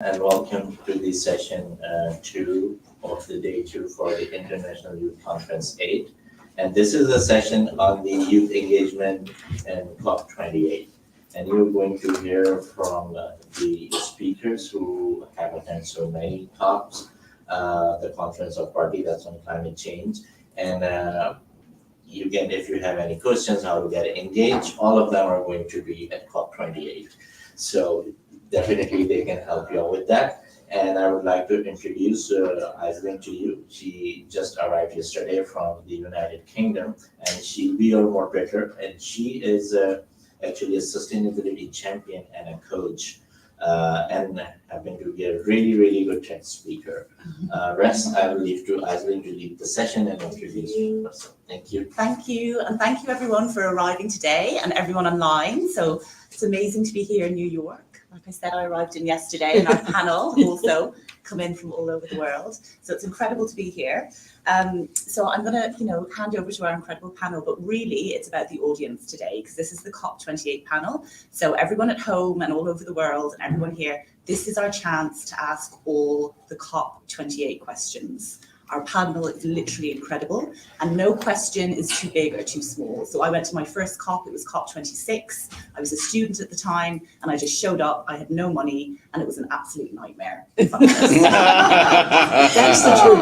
And welcome to the session 2 of the day 2 for the International Youth Conference 8. And this is a session on the youth engagement and COP28. And you're going to hear from the speakers who have attended so many COPs, the Conference of Parties that's on climate change. And you can, if you have any questions, how to get engaged, all of them are going to be at COP28. So definitely they can help you out with that. And I would like to introduce Aislinn to you. She just arrived yesterday from the United Kingdom, and she'll be your moderator. And she is actually a sustainability champion and a coach, and happened to be a really, really good TED speaker. Rest, I will leave to Aislinn to lead the session and introduce herself. Thank you. Thank you. And thank you everyone for arriving today and everyone online. So it's amazing to be here in New York. Like I said, I arrived in yesterday, and our panel also come in from all over the world. So it's incredible to be here. So I'm going to, hand over to our incredible panel, but really it's about the audience today, because this is the COP28 panel. So everyone at home and all over the world and everyone here, this is our chance to ask all the COP28 questions. Our panel is literally incredible, and no question is too big or too small. So I went to my first COP, it was COP26. I was a student at the time, and I just showed up. I had no money, and it was an absolute nightmare. If I'm honest. That's the truth.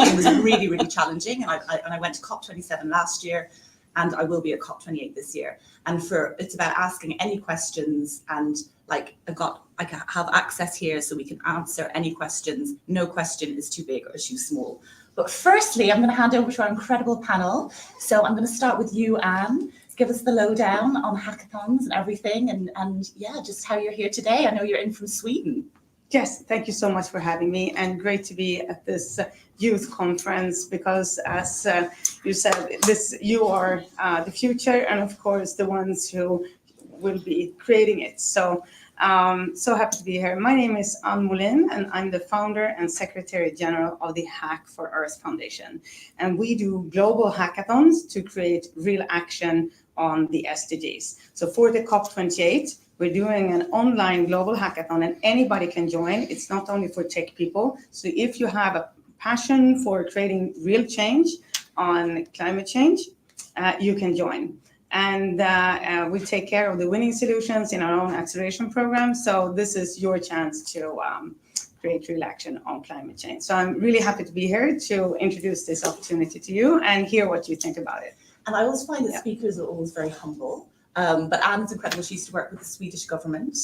It was really, really challenging. And I went to COP27 last year, and I will be at COP28 this year. And it's about asking any questions, and I have access here so we can answer any questions. No question is too big or too small. But firstly, I'm going to hand over to our incredible panel. So I'm going to start with you, Anne. Give us the lowdown on hackathons and everything, and just how you're here today. I know you're in from Sweden. Yes, thank you so much for having me, and great to be at this youth conference, because as you said, you are the future, and of course the ones who will be creating it. So happy to be here. My name is Anne Molin, and I'm the founder and secretary general of the Hack for Earth Foundation. And we do global hackathons to create real action on the SDGs. So for the COP28, we're doing an online global hackathon, and anybody can join. It's not only for tech people. So if you have a passion for creating real change on climate change, you can join. And we take care of the winning solutions in our own acceleration program. So this is your chance to create real action on climate change. So I'm really happy to be here to introduce this opportunity to you and hear what you think about it. And I always find that speakers are always very humble. But Anne's incredible. She used to work with the Swedish government,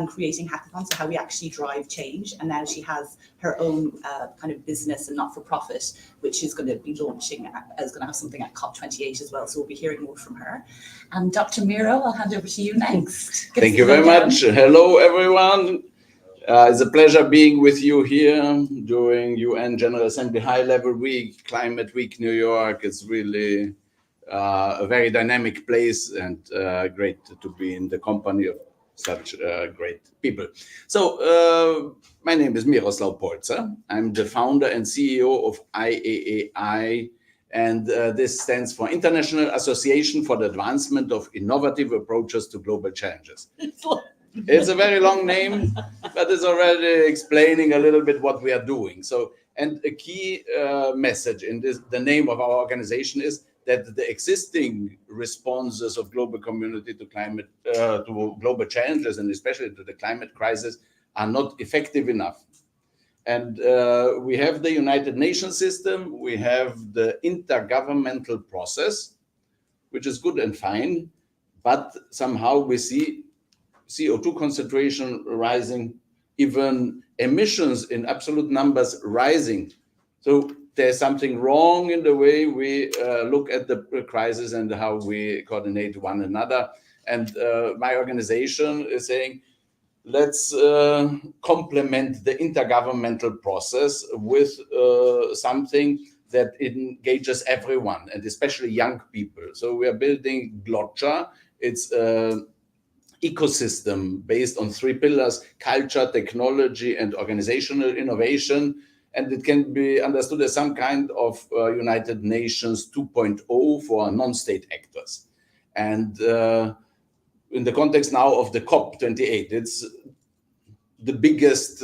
creating hackathons, so how we actually drive change. And now she has her own kind of business and not-for-profit, which is going to be launching, is going to have something at COP28 as well. So we'll be hearing more from her. And Dr. Miro, I'll hand over to you next. Thank you very much. Hello, everyone. It's a pleasure being with you here during UN General Assembly High Level Week, Climate Week, New York. It's really a very dynamic place, and great to be in the company of such great people. So my name is Miroslav Polzer. I'm the founder and CEO of IAAI, and this stands for International Association for the Advancement of Innovative Approaches to Global Challenges. It's a very long name, but it's already explaining a little bit what we are doing. So, and a key message in this, the name of our organization is that the existing responses of global community to climate, to global challenges, and especially to the climate crisis, are not effective enough. And we have the United Nations system, we have the intergovernmental process, which is good and fine, but somehow we see CO2 concentration rising, even emissions in absolute numbers rising. So there's something wrong in the way we look at the crisis and how we coordinate one another. And my organization is saying, let's complement the intergovernmental process with something that engages everyone, and especially young people. So we are building Glotcha. It's an ecosystem based on 3 pillars: culture, technology, and organizational innovation. And it can be understood as some kind of United Nations 2.0 for non-state actors. And in the context now of the COP28, it's the biggest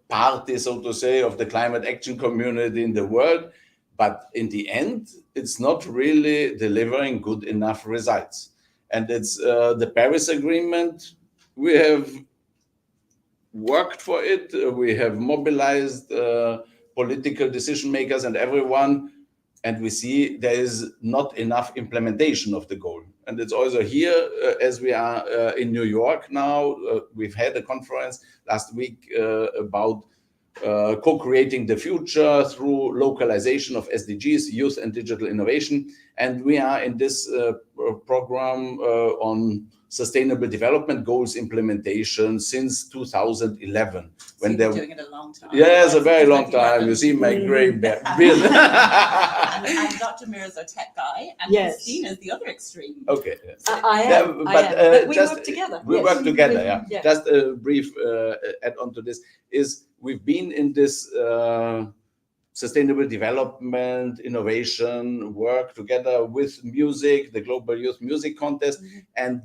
party, so to say, of the climate action community in the world. But in the end, it's not really delivering good enough results. And it's the Paris Agreement. We have worked for it. We have mobilized political decision makers and everyone. And we see there is not enough implementation of the goal. And it's also here, as we are in New York now, we've had a conference last week about co-creating the future through localization of SDGs, youth and digital innovation. And we are in this program on Sustainable Development Goals implementation since 2011. So you've been doing it a long time. Yes, right? a very Since long time. You see my gray beard. And Dr. Mira's our tech guy, and Yes. Christina's the other extreme. Okay. I Yeah, am. but, We just- work together. We yes. work together, yeah. Yeah. Just a brief add-on to this is we've been in this sustainable development, innovation work together with music, the Global Youth Music Contest, and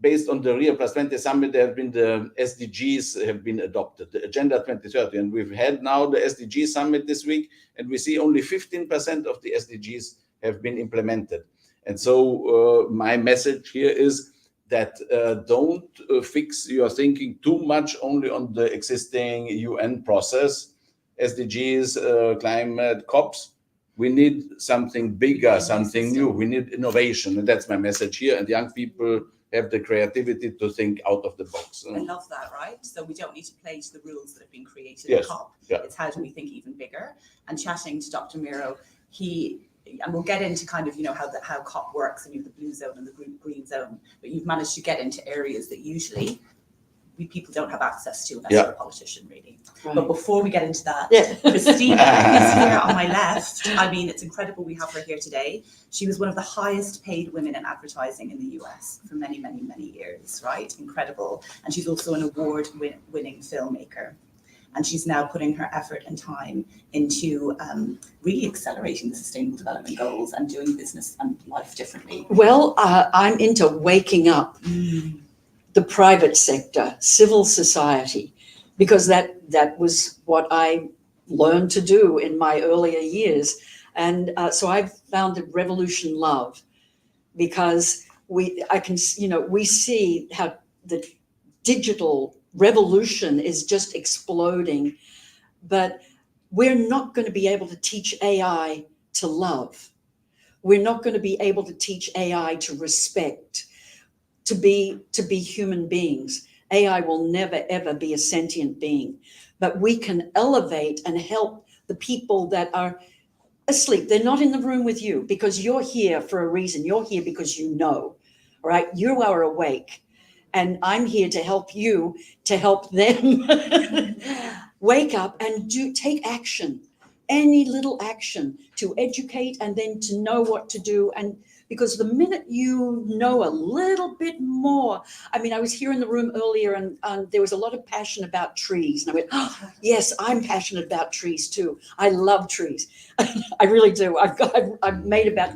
based on the Rio Plus 20 Summit, there have been the SDGs have been adopted, the Agenda 2030, and we've had now the SDG Summit this week, and we see only 15% of the SDGs have been implemented. And so my message here is that don't fix your thinking too much only on the existing UN process, SDGs, climate, COPs. We need something bigger, something new. We need innovation. And that's my message here. And young people have the creativity to think out of the box. I love that, right? So we don't need to play to the rules that have been created Yes. at COP. Yeah. It's how do we think even bigger? And chatting to Dr. Miro, and we'll get into kind of, how COP works, and you have the blue zone and the green zone, but you've managed to get into areas that usually people don't have access to unless you're a politician, really. Right. But before we get into that, Yeah. Christina is here on my left. I mean, it's incredible we have her here today. She was one of the highest paid women in advertising in the US for many, many, many years, right? Incredible. And she's also an award-winning filmmaker. And she's now putting her effort and time into really accelerating the Sustainable Development Goals and doing business and life differently. Well, I'm into waking up the private sector, civil society, because that was what I learned to do in my earlier years. And so I've founded Revolution Love, because we see how the digital revolution is just exploding, but we're not going to be able to teach AI to love. We're not going to be able to teach AI to respect, to be human beings. AI will never, ever be a sentient being, but we can elevate and help the people that are asleep. They're not in the room with you because you're here for a reason. You're here because you know, all right? You are awake. And I'm here to help you, to help them wake up and take action, any little action to educate and then to know what to do. And because the minute you know a little bit more, I mean, I was here in the room earlier and there was a lot of passion about trees. And I went, oh, yes, I'm passionate about trees too. I love trees. I really do. I've made about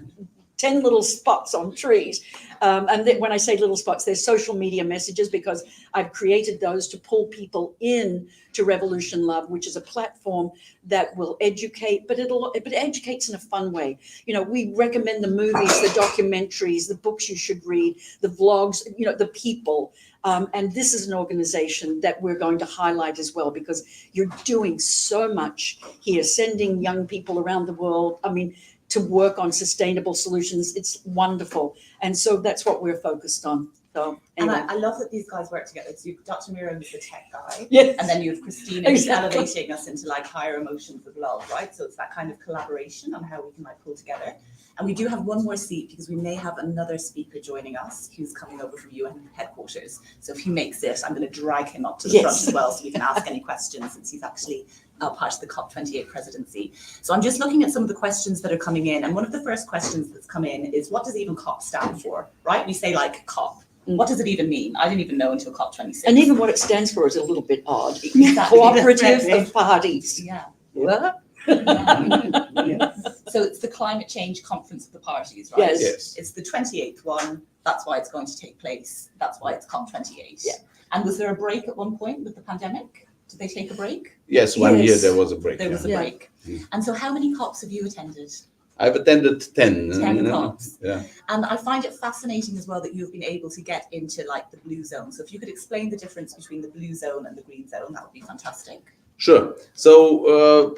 10 little spots on trees. And then when I say little spots, there's social media messages, because I've created those to pull people in to Revolution Love, which is a platform that will educate, but it educates in a fun way. We recommend the movies, the documentaries, the books you should read, the vlogs, the people. And this is an organization that we're going to highlight as well, because you're doing so much here, sending young people around the world. I mean, to work on sustainable solutions. It's wonderful. And so that's what we're focused on. So anyway. And I love that these guys work together. So you've Dr. Miro, who's the tech guy. Yes. And then you have Christina, who's Exactly. elevating us into higher emotions of love, right? So it's that kind of collaboration on how we can pull together. And we do have one more seat because we may have another speaker joining us who's coming over from UN headquarters. So if he makes it, I'm going to drag him up to the front as well so we can ask any questions, since he's actually part of the COP28 presidency. So I'm just looking at some of the questions that are coming in. And one of the first questions that's come in is, what does even COP stand for, right? We say COP. What does it even mean? I didn't even know until COP26. And even what it stands for is a little bit odd. Exactly. Cooperative of parties. Yeah. What? So it's the Climate Change Conference of the Parties, right? Yes. Yes. It's the 28th one. That's why it's going to take place. That's why it's COP28. Yeah. And was there a break at one point with the pandemic? Did they take a break? Yes, 1 year Yes. there was a break. There was a Yeah. break. And so how many COPs have you attended? I've attended 10. 10 COPs. Yeah. And I find it fascinating as well that you've been able to get into like the blue zone. So if you could explain the difference between the blue zone and the green zone, that would be fantastic. Sure. So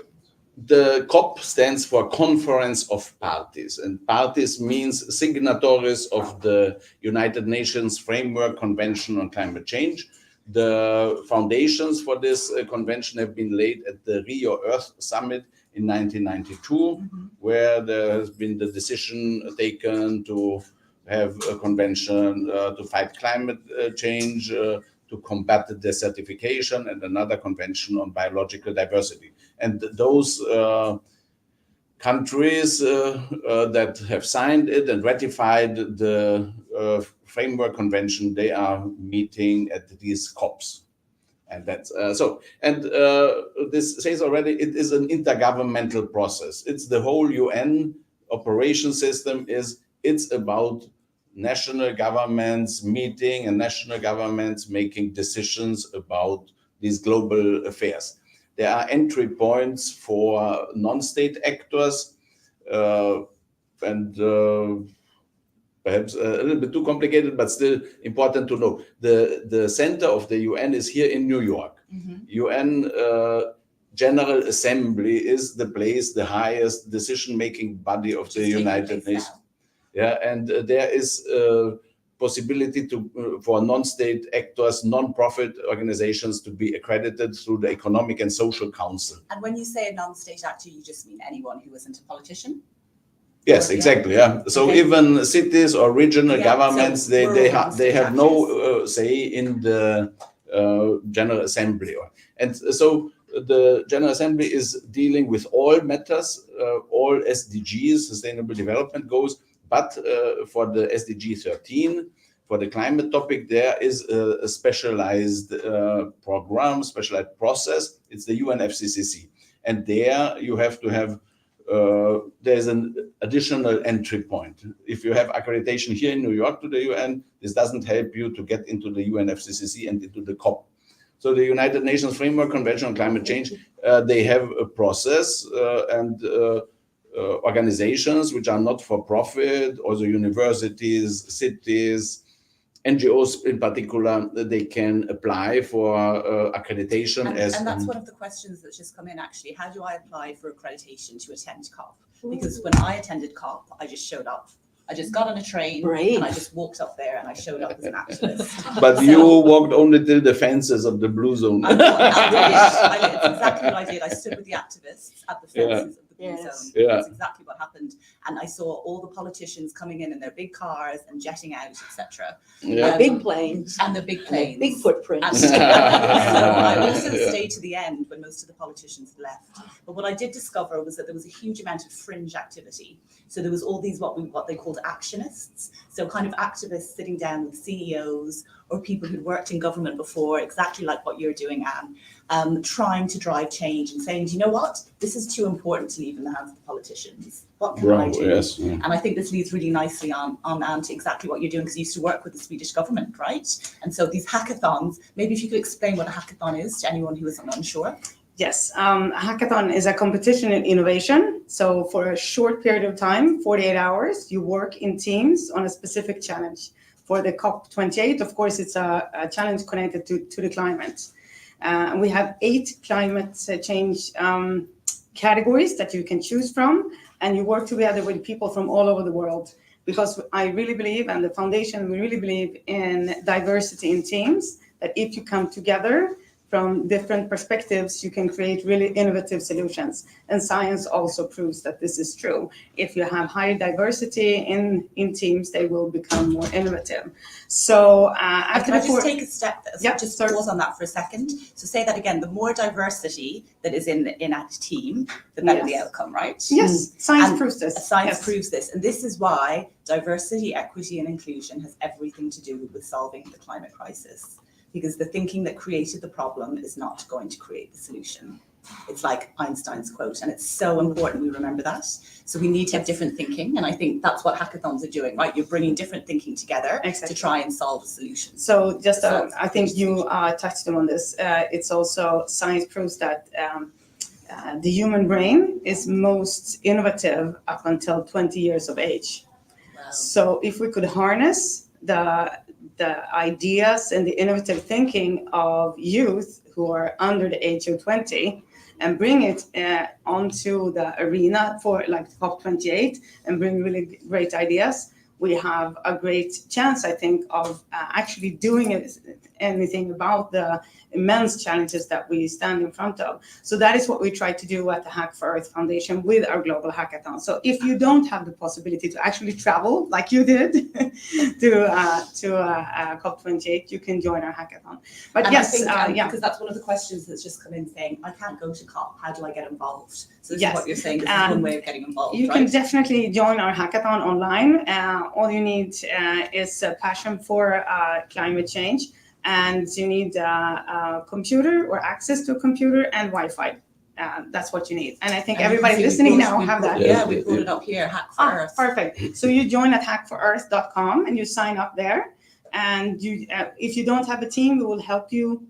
the COP stands for Conference of Parties, and parties means signatories of the United Nations Framework Convention on Climate Change. The foundations for this convention have been laid at the Rio Earth Summit in 1992, where there has been the decision taken to have a convention to fight climate change, to combat the desertification, and another convention on biological diversity. And those countries that have signed it and ratified the framework convention, they are meeting at these COPs. And that's so. And this says already, it is an intergovernmental process. It's the whole UN operation system. It's about national governments meeting and national governments making decisions about these global affairs. There are entry points for non-state actors, and perhaps a little bit too complicated, but still important to know. The center of the UN is here in New York. UN General Assembly is the place, the highest decision-making body of the United Nations. Yeah, and there is possibility to for non-state actors, non-profit organizations to be accredited through the Economic and Social Council. And when you say a non-state actor, you just mean anyone who isn't a politician? Yes, exactly. Yeah. So Okay. even cities or regional Yeah, governments, so they non-state have no say in the General Assembly. And so the General Assembly is dealing with all matters, all SDGs, Sustainable Development Goals. But for the SDG 13, for the climate topic, there is a specialized program, specialized process. It's the UNFCCC. And there you have to have, there's an additional entry point. If you have accreditation here in New York to the UN, this doesn't help you to get into the UNFCCC and into the COP. So the United Nations Framework Convention on Climate Change, they have a process and organizations which are not for profit, also universities, cities, NGOs in particular, they can apply for accreditation. And that's one of the questions that's just come in actually. How do I apply for accreditation to attend COP? Because when I attended COP, I just showed up. I just got on a train and I just walked up there and I showed up as an activist. But so, you walked only till the fences of the blue zone. I did. It's exactly what I did. I stood with the activists at the fences of the blue zone. Yeah. That's exactly what happened. And I saw all the politicians coming in their big cars and jetting out, etc. Big planes. And the big planes. Big footprints. So I also stayed to the end when most of the politicians had left. But what I did discover was that there was a huge amount of fringe activity. So there was all these what they called actionists. So kind of activists sitting down with CEOs or people who'd worked in government before, exactly like what you're doing, Anne, trying to drive change and saying, do you know what? This is too important to leave in the hands of the politicians. What can I do? Yes. And I think this leads really nicely on Anne to exactly what you're doing, because you used to work with the Swedish government, right? And so these hackathons, maybe if you could explain what a hackathon is to anyone who isn't unsure. Yes, hackathon is a competition in innovation. So for a short period of time, 48 hours, you work in teams on a specific challenge. For the COP28, of course, it's a challenge connected to the climate. We have 8 climate change categories that you can choose from, and you work together with people from all over the world. Because I really believe, and the foundation, we really believe in diversity in teams, that if you come together from different perspectives, you can create really innovative solutions. And science also proves that this is true. If you have higher diversity in teams, they will become more innovative. So can I just take a step, just sorry. pause on that for a second. So say that again, the more diversity that is in a team, the better the outcome, right? Yes, science proves this. Science proves this. And this is why diversity, equity, and inclusion has everything to do with solving the climate crisis. Because the thinking that created the problem is not going to create the solution. It's like Einstein's quote, and it's so important we remember that. So we need to have different thinking, and I think that's what hackathons are doing, right? You're bringing different thinking together Exactly. to try and solve a solution. So just, So I think you touched on this. It's also science proves that the human brain is most innovative up until 20 years of age. Wow. So if we could harness the ideas and the innovative thinking of youth who are under the age of 20 and bring it onto the arena for like COP28 and bring really great ideas, we have a great chance, I think, of actually doing anything about the immense challenges that we stand in front of. So that is what we try to do at the Hack for Earth Foundation with our global hackathon. So if you don't have the possibility to actually travel like you did to COP28, you can join our hackathon. But And yes, I think, yeah. because that's one of the questions that's just come in saying, I can't go to COP, how do I get involved? So this Yes. is what you're saying, this is one way of getting involved, You right? can definitely join our hackathon online. All you need is a passion for climate change, and you need a computer or access to a computer and Wi-Fi. That's what you need. And I think And everybody you can see listening we now brought- have that. Yeah, we brought it up here, Hack for Earth. Perfect. So you join at hackforearth.com and you sign up there. And you, if you don't have a team, we will help you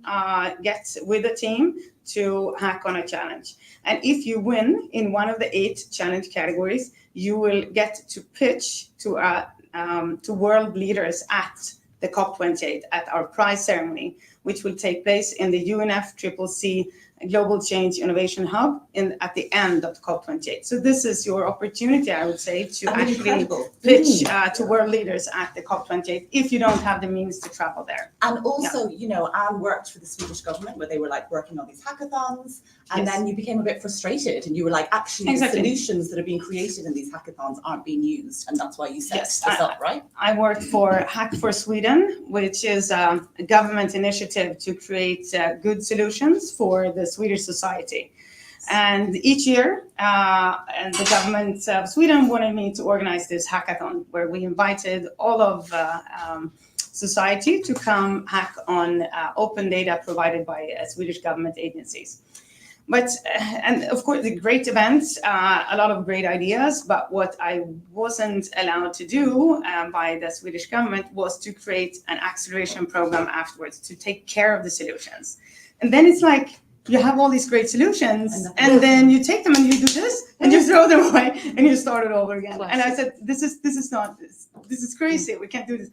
get with a team to hack on a challenge. And if you win in one of the 8 challenge categories, you will get to pitch to world leaders at the COP28 at our prize ceremony, which will take place in the UNFCCC Global Change Innovation Hub at the end of COP28. So this is your opportunity, I would say, to actually Incredible. pitch to world leaders at the COP28 if you don't have the means to travel there. And also, you know, Anne worked for the Swedish government where they were like working on these hackathons, and Yes. then you became a bit frustrated and you were like, actually, Exactly. the solutions that are being created in these hackathons aren't being used, and that's why you set Yes, this up, right? I worked for Hack for Sweden, which is a government initiative to create good solutions for the Swedish society. And each year, and the government of Sweden wanted me to organize this hackathon where we invited all of society to come hack on open data provided by Swedish government agencies. But, and of course, the great events, a lot of great ideas, but what I wasn't allowed to do by the Swedish government was to create an acceleration program afterwards to take care of the solutions. And then it's like, you have all these great solutions, and then you take them and you do this, and you throw them away, and you start it over again. Classic. And I said, this is crazy. We can't do this.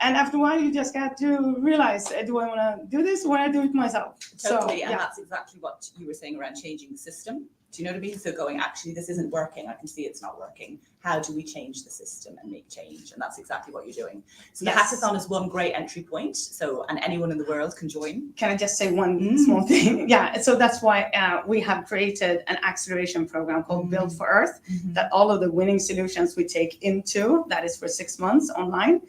And after a while, you just got to realize, do I want to do this, or want to do it myself? Totally, So, and yeah. that's exactly what you were saying around changing the system. Do you know what I mean? So going, actually, this isn't working. I can see it's not working. How do we change the system and make change? And that's exactly what you're doing. So the Yes. hackathon is one great entry point. So, and anyone in the world can join. Can I just say one small thing? Yeah, so that's why we have created an acceleration program called Build for Earth, that all of the winning solutions we take into, that is for 6 months online.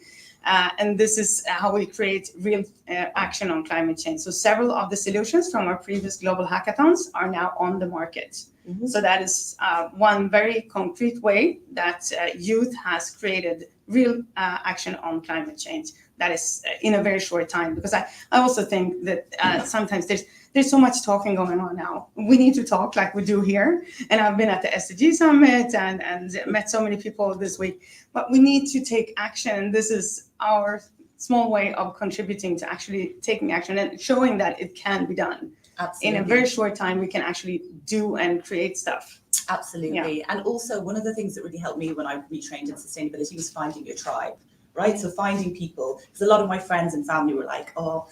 And this is how we create real action on climate change. So several of the solutions from our previous global hackathons are now on the market. So that is one very concrete way that youth has created real action on climate change. That is in a very short time, because I also think that sometimes there's so much talking going on now. We need to talk like we do here. And I've been at the SDG Summit and met so many people this week. But we need to take action. This is our small way of contributing to actually taking action and showing that it can be done. Absolutely. In a very short time, we can actually do and create stuff. Absolutely. Yeah. And also one of the things that really helped me when I retrained in sustainability was finding your tribe, right? So finding people, because a lot of my friends and family were like, oh,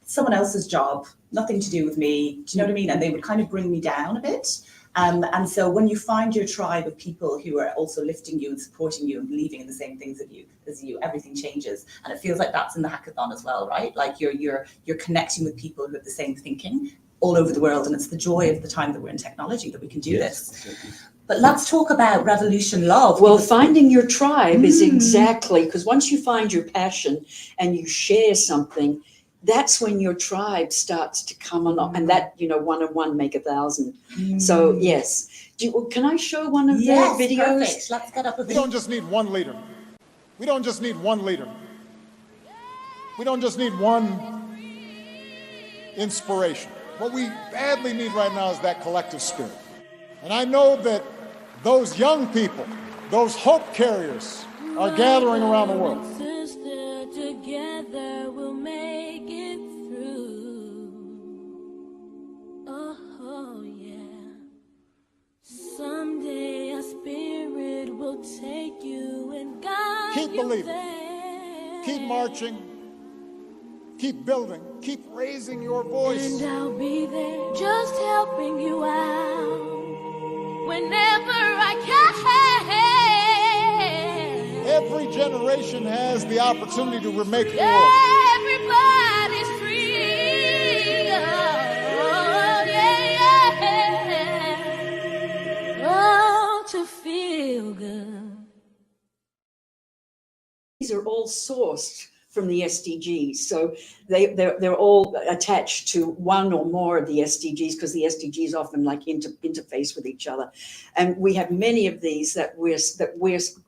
someone else's job, nothing to do with me. Do you know what I mean? And they would kind of bring me down a bit. And so when you find your tribe of people who are also lifting you and supporting you and believing in the same things as you, everything changes. And it feels like that's in the hackathon as well, right? Like you're connecting with people who have the same thinking all over the world. And it's the joy of the time that we're in technology that we can do this. Exactly. But let's talk about Revolution Love. Well, finding your tribe is exactly, because once you find your passion and you share something, that's when your tribe starts to come along, and that, one and one make 1,000. So yes, can I show one of the videos? Perfect. Let's get up a We video. don't just need one leader. We don't just need one leader. We don't just need one inspiration. What we badly need right now is that collective spirit. And I know that those young people, those hope carriers, are gathering around the world. Sister, together we'll make it through. Oh, yeah. Someday a spirit will take you and guide Keep you believing. there. Keep marching. Keep building. Keep raising your voice. And I'll be there just helping you out whenever I can. Every generation has the opportunity to remake the world. Everybody's free. Oh, yeah. Oh, to feel good. These are all sourced from the SDGs. So they're all attached to one or more of the SDGs, because the SDGs often like interface with each other. And we have many of these that we're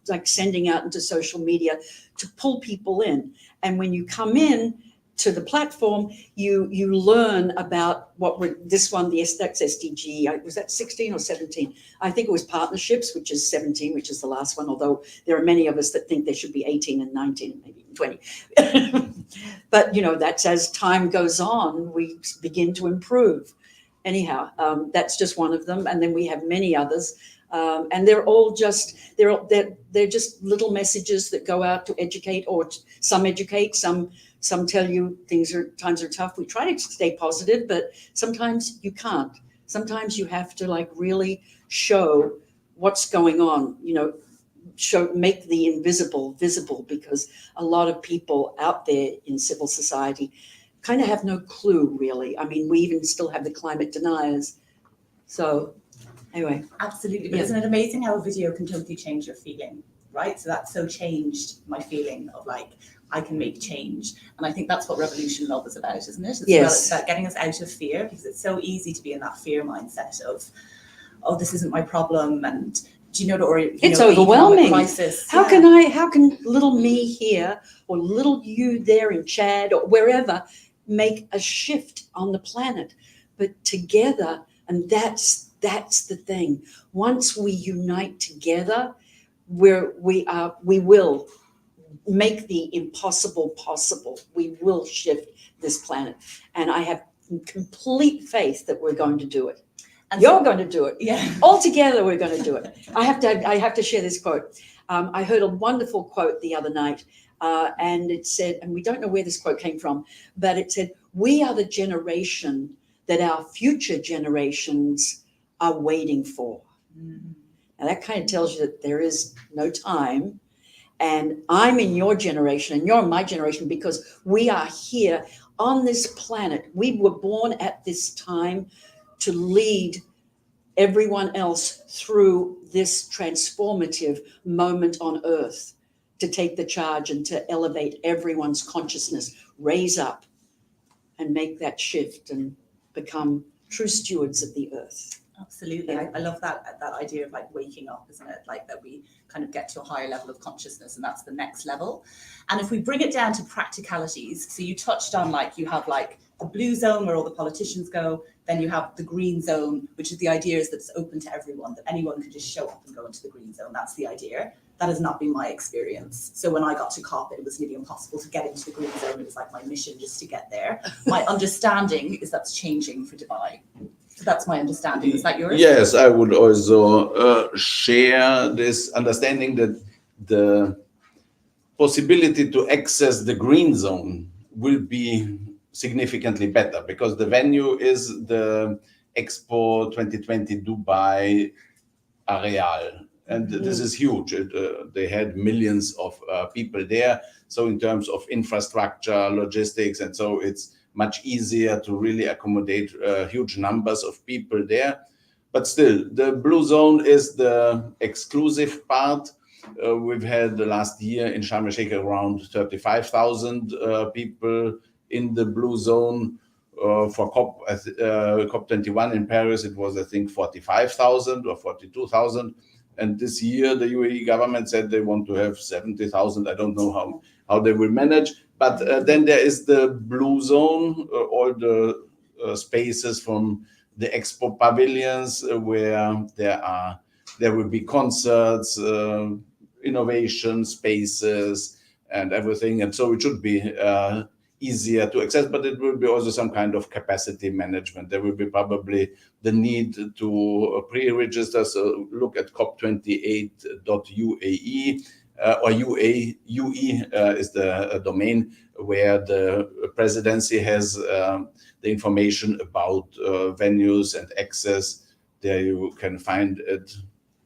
like sending out into social media to pull people in. And when you come in to the platform, you learn about what we're, this one, that's SDG, was that 16 or 17? I think it was partnerships, which is 17, which is the last one, although there are many of us that think there should be 18 and 19, maybe 20. But, you know, that's as time goes on, we begin to improve. Anyhow, that's just one of them. And then we have many others. And they're all just, they're just little messages that go out to educate, or some educate, some tell you times are tough. We try to stay positive, but sometimes you can't. Sometimes you have to like really show what's going on, you know, make the invisible visible, because a lot of people out there in civil society kind of have no clue, really. I mean, we even still have the climate deniers. So anyway. Absolutely. But Yeah. isn't it amazing how a video can totally change your feeling, right? So that so changed my feeling of like, I can make change. And I think that's what Revolution Love is about, isn't it? As Yes. well, it's about getting us out of fear, because it's so easy to be in that fear mindset of, oh, this isn't my problem. And do you know, or you It's know, the economic overwhelming. crisis. How Yeah. how can little me here or little you there in Chad or wherever make a shift on the planet? But together, and that's the thing. Once we unite together, we will make the impossible possible. We will shift this planet. And I have complete faith that we're going to do it. And You're so- going to do it. Yeah. All together, we're going to do it. I have to share this quote. I heard a wonderful quote the other night, and it said, and we don't know where this quote came from, but it said, "We are the generation that our future generations are waiting for." Mm. Now that kind of tells you that there is no time. And I'm in your generation and you're in my generation, because we are here on this planet. We were born at this time to lead everyone else through this transformative moment on Earth, to take the charge and to elevate everyone's consciousness, raise up and make that shift and become true stewards of the Earth. Absolutely. I love that idea of like waking up, isn't it? Like that we kind of get to a higher level of consciousness, and that's the next level. And if we bring it down to practicalities, so you touched on like you have like the blue zone where all the politicians go, then you have the green zone, which is the idea is that it's open to everyone, that anyone can just show up and go into the green zone. That's the idea. That has not been my experience. So when I got to COP, it was nearly impossible to get into the green zone. It was like my mission just to get there. My understanding is that's changing for Dubai. So that's my understanding. Is that yours? Yes, I would also share this understanding that the possibility to access the green zone will be significantly better, because the venue is the Expo 2020 Dubai Areal. And this is huge. They had millions of people there. So in terms of infrastructure, logistics, and so it's much easier to really accommodate huge numbers of people there. But still, the blue zone is the exclusive part. We've had the last year in Sharm el-Sheikh around 35,000 people in the blue zone. For COP21 in Paris, it was, I think, 45,000 or 42,000. And this year, the UAE government said they want to have 70,000. I don't know how they will manage. But then there is the blue zone, all the spaces from the expo pavilions where there will be concerts, innovation spaces, and everything. And so it should be easier to access, but it will be also some kind of capacity management. There will be probably the need to pre-register. So look at COP28.uae. Or UE is the domain where the presidency has the information about venues and access. There you can find it.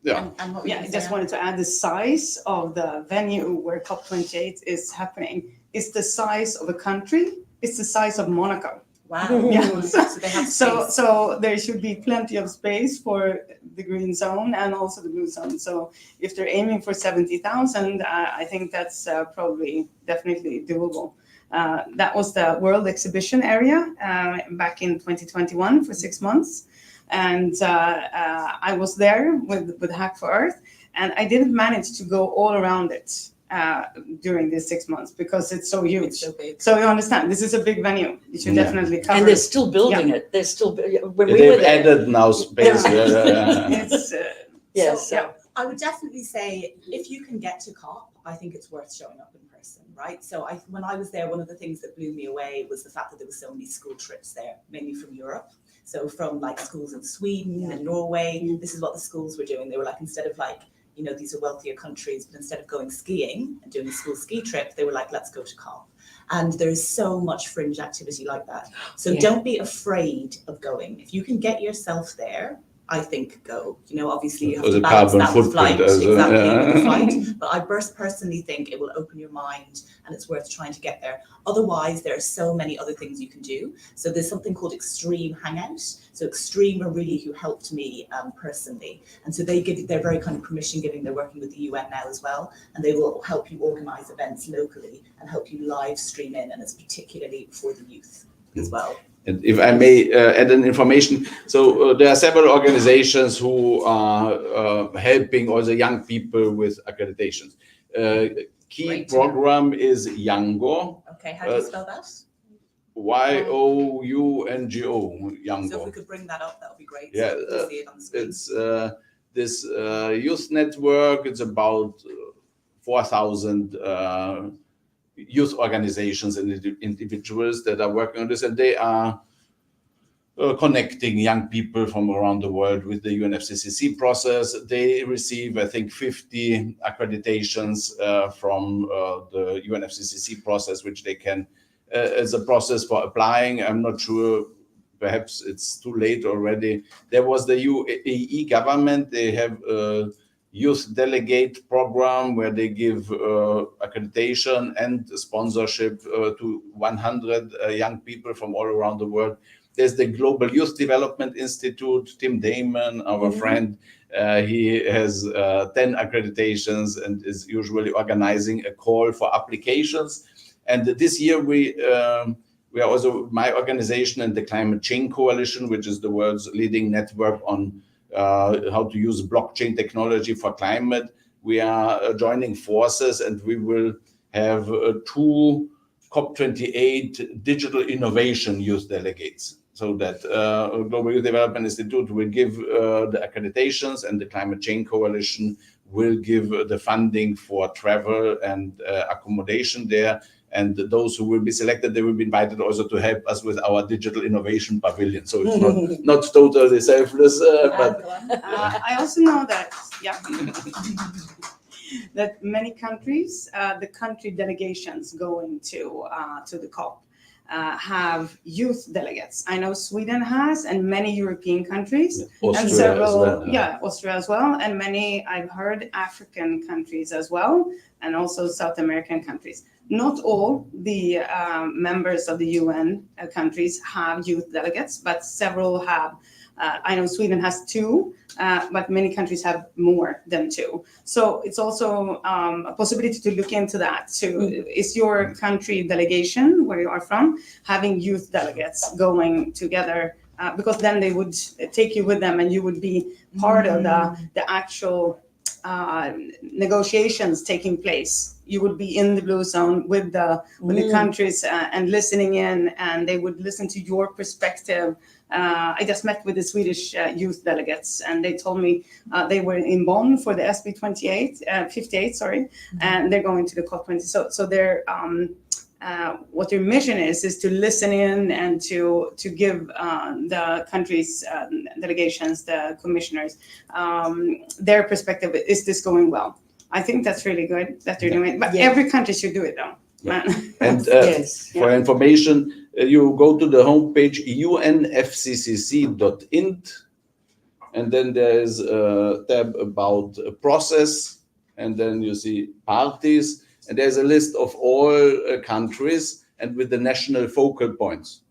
Yeah. And what were Yeah, you I just saying? wanted to add the size of the venue where COP28 is happening. It's the size of a country. It's the size of Monaco. Wow. Yeah. So they have space. So there should be plenty of space for the green zone and also the blue zone. So if they're aiming for 70,000, I think that's probably definitely doable. That was the World Exhibition area back in 2021 for 6 months. And I was there with Hack for Earth, and I didn't manage to go all around it during these 6 months because it's so huge. It's so big. So you understand, this is a big venue. You should definitely cover. And they're still building it. They're still, when we were They've there. added now space. It's, Yes. So, I would definitely say if you can get to COP, I think it's worth showing up in person, right? So when I was there, one of the things that blew me away was the fact that there were so many school trips there, mainly from Europe. So from like schools in Sweden and Norway, this is what the schools were doing. They were like, instead of like, you know, these are wealthier countries, but instead of going skiing and doing a school ski trip, they were like, let's go to COP. And there's so much fringe activity like that. So don't be afraid of going. If you can get yourself there, I think go. You know, obviously you have to balance that with flight, with the flight. But I personally think it will open your mind and it's worth trying to get there. Otherwise, there are so many other things you can do. So there's something called Extreme Hangout. So Extreme are really who helped me personally. And so they're very kind of permission giving. They're working with the UN now as well. And they will help you organize events locally and help you live stream in. And it's particularly for the youth as well. And if I may add an information, so there are several organizations who are helping all the young people with accreditations. Key Great. program is Youngo. Okay, how do you spell that? YOUNGO, So if Youngo. we could bring that up, that would be great. Yeah, So we can see it on the screen. It's this youth network. It's about 4,000 youth organizations and individuals that are working on this, and they are connecting young people from around the world with the UNFCCC process. They receive, I think, 50 accreditations from the UNFCCC process, which they can, as a process for applying. I'm not sure, perhaps it's too late already. There was the UAE government. They have a youth delegate program where they give accreditation and sponsorship to 100 young people from all around the world. There's the Global Youth Development Institute. Tim Damon, our friend, he has 10 accreditations and is usually organizing a call for applications. And this year we are also, my organization and the Climate Change Coalition, which is the world's leading network on how to use blockchain technology for climate. We are joining forces, and we will have 2 COP28 digital innovation youth delegates. So that Global Youth Development Institute will give the accreditations, and the Climate Change Coalition will give the funding for travel and accommodation there. And those who will be selected, they will be invited also to help us with our digital innovation pavilion. So it's not totally selfless, but I also know that, that many countries, the country delegations going to the COP have youth delegates. I know Sweden has, and many European countries, Austria and several, as well. Austria as well, and many, I've heard, African countries as well, and also South American countries. Not all the members of the UN countries have youth delegates, but several have. I know Sweden has 2, but many countries have more than 2. So it's also a possibility to look into that. So is your country delegation, where you are from, having youth delegates going together? Because then they would take you with them and you would be part of the actual negotiations taking place you would be in the blue zone with the countries and listening in, and they would listen to your perspective. I just met with the Swedish youth delegates, and they told me they were in Bonn for the SB 58, and they're going to the COP20. So they're what their mission is to listen in and to give the countries' delegations, the commissioners, their perspective. Is this going well? I think that's really good that they're doing it, but every country should do it though. Yeah. And for information, you go to the homepage unfccc.int, and then there is a tab about a process, and then you see parties, and there's a list of all countries and with the national focal points.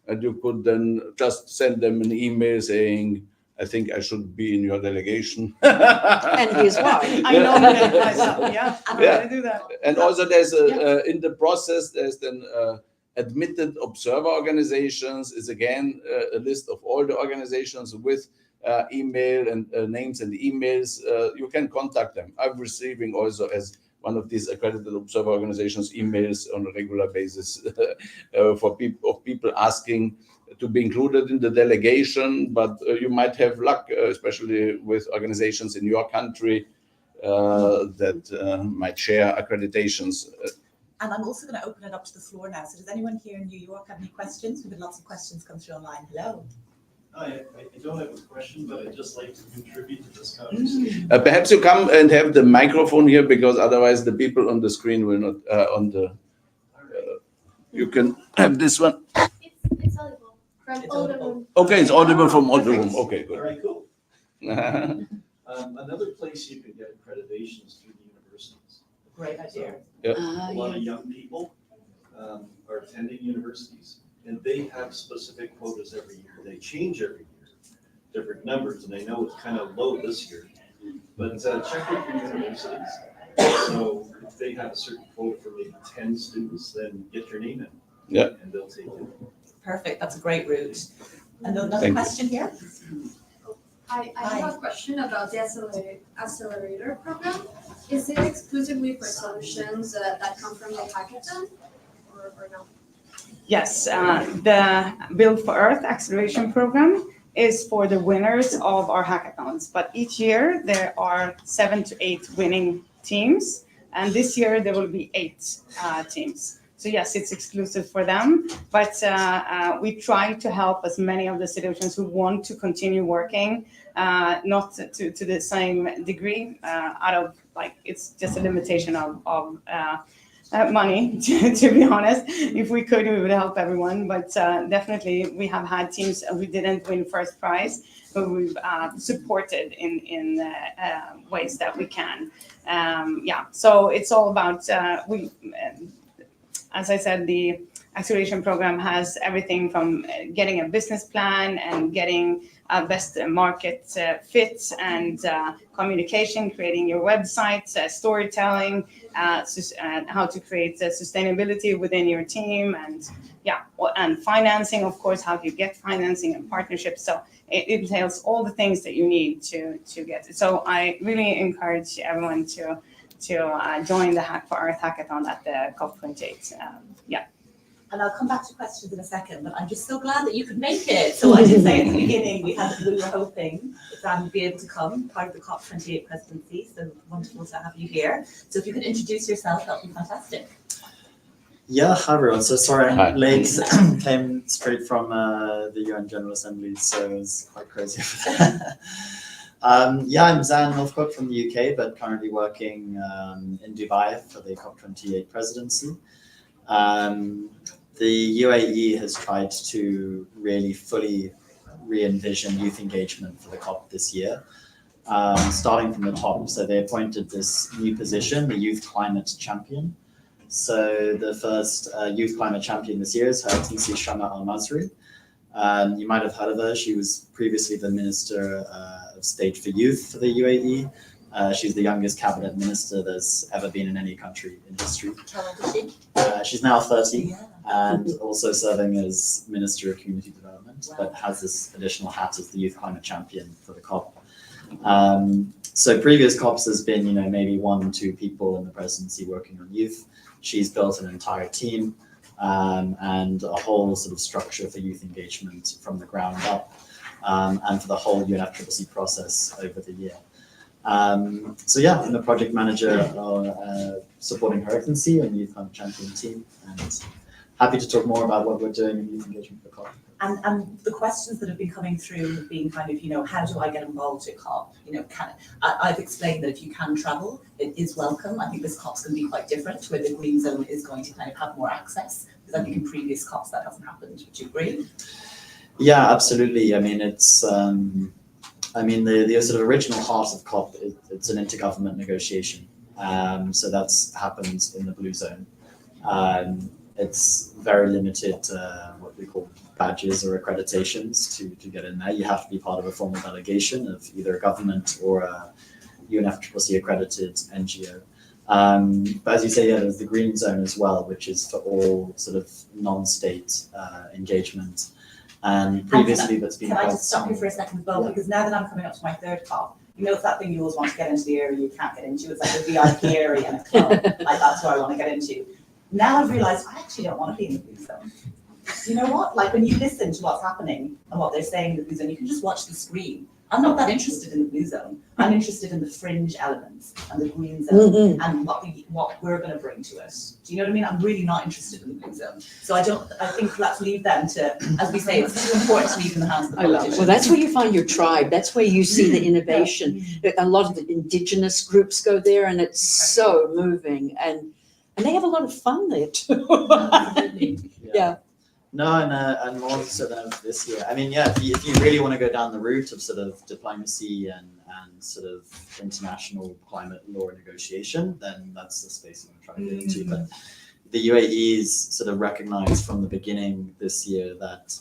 And you could then just send them an email saying, I think I should be in your delegation. And here's why. I nominate myself. Yeah, I'm gonna do that. And also there's in the process, there's then admitted observer organizations is again a list of all the organizations with email and names and emails. You can contact them. I'm receiving also as one of these accredited observer organizations emails on a regular basis for people asking to be included in the delegation, but you might have luck, especially with organizations in your country that might share accreditations. And I'm also going to open it up to the floor now. So does anyone here in New York have any questions? We've had lots of questions come through online. Hello. I don't have a question, but I'd just like to contribute to this conversation. Perhaps you come and have the microphone here, because otherwise the people on the screen will not, you can have this one. It's audible from all the room. Okay, it's audible from all the room. Okay, All good. right, cool. Another place you can get accreditation is through the universities. Great idea. A lot of young people are attending universities, and they have specific quotas every year. They change every year, different numbers, and I know it's kind of low this year. But check with your universities. So if they have a certain quota for maybe 10 students, then get your name in. Yeah. And they'll take it. Perfect. That's a great route. And another Thank you. question here. I have a question about the accelerator program. Is it exclusively for solutions that come from the hackathon or no? Yes, the Build for Earth acceleration program is for the winners of our hackathons. But each year there are 7 to 8 winning teams, and this year there will be 8 teams. So yes, it's exclusive for them, but we try to help as many of the citizens who want to continue working, not to the same degree, out of it's just a limitation of money, to be honest. If we could, we would help everyone, but definitely we have had teams, we didn't win first prize, but we've supported in ways that we can. So it's all about, as I said, the acceleration program has everything from getting a business plan and getting best market fit and communication, creating your website, storytelling, how to create sustainability within your team, and financing, of course, how you get financing and partnerships. So it entails all the things that you need to get it. So I really encourage everyone to join the Hack for Earth Hackathon at the COP28. And I'll come back to questions in a second, but I'm just so glad that you could make it. So I did say at the beginning, we were hoping that Dan would be able to come, part of the COP28 presidency. So wonderful to have you here. So if you could introduce yourself, that would be fantastic. Yeah, hi everyone. So sorry Hi. I'm late. Came straight from the UN General Assembly, so it was quite crazy. I'm Zan Northcote from the UK, but currently working in Dubai for the COP28 presidency. The UAE has tried to really fully re-envision youth engagement for the COP this year, starting from the top. So they appointed this new position, the Youth Climate Champion. So the first Youth Climate Champion this year is her, Tisi Shama Al-Masri. You might have heard of her. She was previously the Minister of State for Youth for the UAE. She's the youngest cabinet minister there's ever been in any country in history. How old is she? She's now 30 Yeah. and also serving as Minister of Community Development, Wow. but has this additional hat as the Youth Climate Champion for the COP. So previous COPs has been, you know, maybe 1 or 2 people in the presidency working on youth. She's built an entire team and a whole sort of structure for youth engagement from the ground up, and for the whole UNFCCC process over the year. So yeah, I'm the project manager supporting her excellency and Youth Climate Champion team, and happy to talk more about what we're doing in youth engagement for COP. And the questions that have been coming through have been kind of, you know, how do I get involved at COP? You know, I've explained that if you can travel, it is welcome. I think this COP's going to be quite different, where the green zone is going to kind of have more access, because I think in previous COPs that hasn't happened. Would you agree? Yeah, absolutely. I mean, it's the sort of original heart of COP. It's an intergovernment negotiation. So that's happens in the blue zone. It's very limited, what we call badges or accreditations to get in there. You have to be part of a formal delegation of either a government or a UNFCCC accredited NGO. But as you say, yeah, there's the green zone as well, which is for all sort of non-state engagement. And previously that's been. Can I just stop you for a second, Bo? Yeah. Because now that I'm coming up to my 3rd COP, you know, it's that thing you always want to get into the area you can't get into. It's like a VIP area in a club. Like, that's where I want to get into. Now I've realised I actually don't want to be in the blue zone. You know what? Like, when you listen to what's happening and what they're saying in the blue zone, you can just watch the screen. I'm not that interested in the blue zone. I'm interested in the fringe elements and the green zone and what we're going to bring to it. Do you know what I mean? I'm really not interested in the blue zone. So I think let's leave them to, as we say, it's too important to leave in the hands of the politicians. Well, that's where you find your tribe. That's where you see the innovation. A lot of the indigenous groups go there, and it's so moving, and they have a lot of fun there too. Yeah. No, and more so than this year. I mean, yeah, if you really want to go down the route of sort of diplomacy and sort of international climate law negotiation, then that's the space you want to try to get into. But the UAE's sort of recognized from the beginning this year that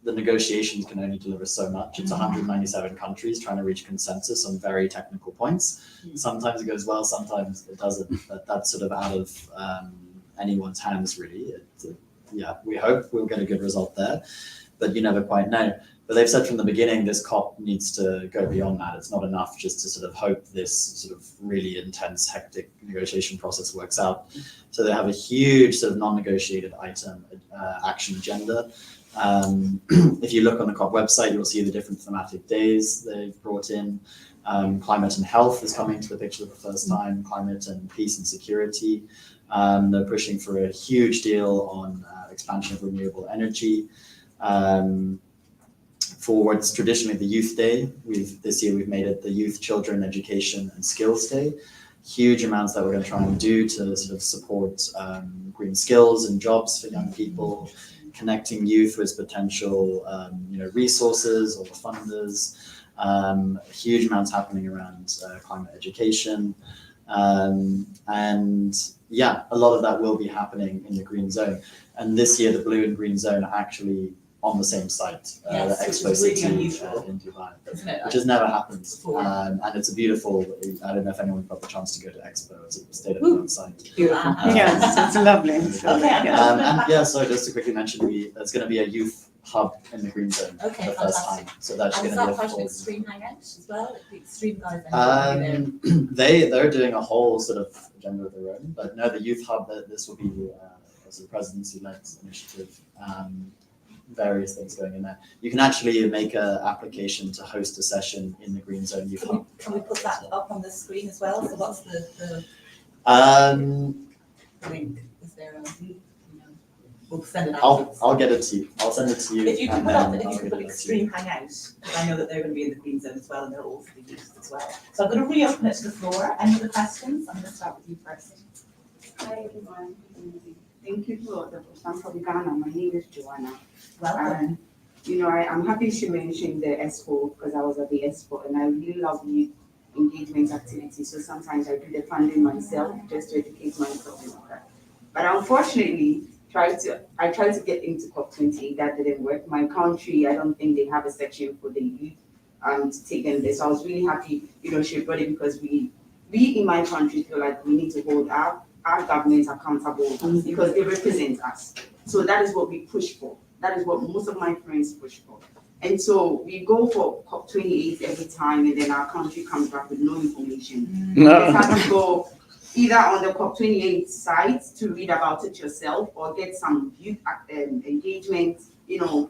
the negotiations can only deliver so much. It's 197 countries trying to reach consensus on very technical points. Sometimes it goes well, sometimes it doesn't. But that's sort of out of anyone's hands, really. Yeah, we hope we'll get a good result there, but you never quite know. But they've said from the beginning this COP needs to go beyond that. It's not enough just to sort of hope this sort of really intense, hectic negotiation process works out. So they have a huge sort of non-negotiated item action agenda. If you look on the COP website, you'll see the different thematic days they've brought in. Climate and health is coming to the picture for the first time, climate and peace and security. They're pushing for a huge deal on expansion of renewable energy. For what's traditionally the Youth Day, this year we've made it the Youth, Children, Education and Skills Day. Huge amounts that we're going to try and do to sort of support green skills and jobs for young people, connecting youth with potential resources or funders. Huge amounts happening around climate education. And yeah, a lot of that will be happening in the green zone. And this year, the blue and green zone are actually on the same site, yes, the Expo City really in Dubai, which has never happened. And it's a beautiful, I don't know if anyone got the chance to go to Expo, it's a state-of-the-art site. Beautiful. Yes, it's lovely. And yeah, so just to quickly mention, there's going to be a youth hub in the green zone for the first time. So that's going to be quite an extreme hangout as well? Like the extreme guys they're doing a whole sort of agenda of their own, but no, the youth hub, this will be as a presidency-led initiative. Various things going in there. You can actually make an application to host a session in the green zone youth hub. Can we put that up on the screen as well? So what's the link? Is there a we'll send it out. I'll get it to you. I'll send it to you. If you can put extreme hangout, because I know that they're going to be in the green zone as well, and they're all for the youth as well. So I'm going to reopen it to the floor. Any other questions? I'm going to start with you first. Hi everyone. Thank you for the I'm from Ghana. My name is Joanna. Welcome. And I'm happy she mentioned the Expo because I was at the Expo and I really love youth engagement activities. So sometimes I do the funding myself just to educate myself and all that. But unfortunately, I tried to get into COP28. That didn't work. My country, I don't think they have a section for the youth to take in this. So I was really happy, she brought it because we in my country feel like we need to hold our governments accountable because they represent us. So that is what we push for. That is what most of my friends push for. And so we go for COP28 every time, and then our country comes back with no information. You have to go either on the COP28 site to read about it yourself, or get some youth engagement,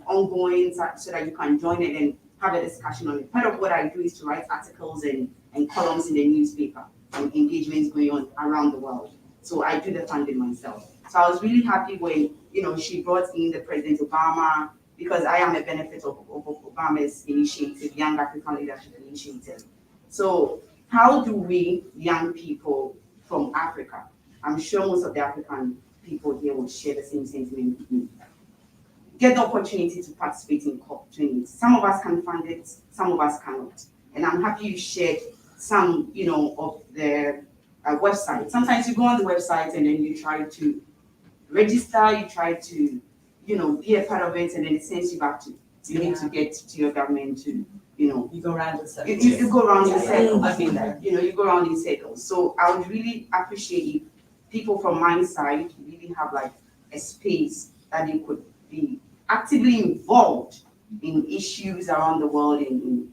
ongoing, so that you can join it and have a discussion on it. Part of what I do is to write articles and columns in the newspaper and engagements going on around the world. So I do the funding myself. So I was really happy when, she brought in the President Obama, because I am a benefit of Obama's initiative, Young African Leadership Initiative. So how do we, young people from Africa, I'm sure most of the African people here will share the same sentiment with me, get the opportunity to participate in COP28? Some of us can fund it, some of us cannot. And I'm happy you shared some, of the website. Sometimes you go on the website and then you try to register, you try to, be a part of it, and then it sends you back to, you need to get to your government to, You go around in circles. you go around in circles. I've been there. You go around in circles. So I would really appreciate if people from my side really have like a space that they could be actively involved in issues around the world, in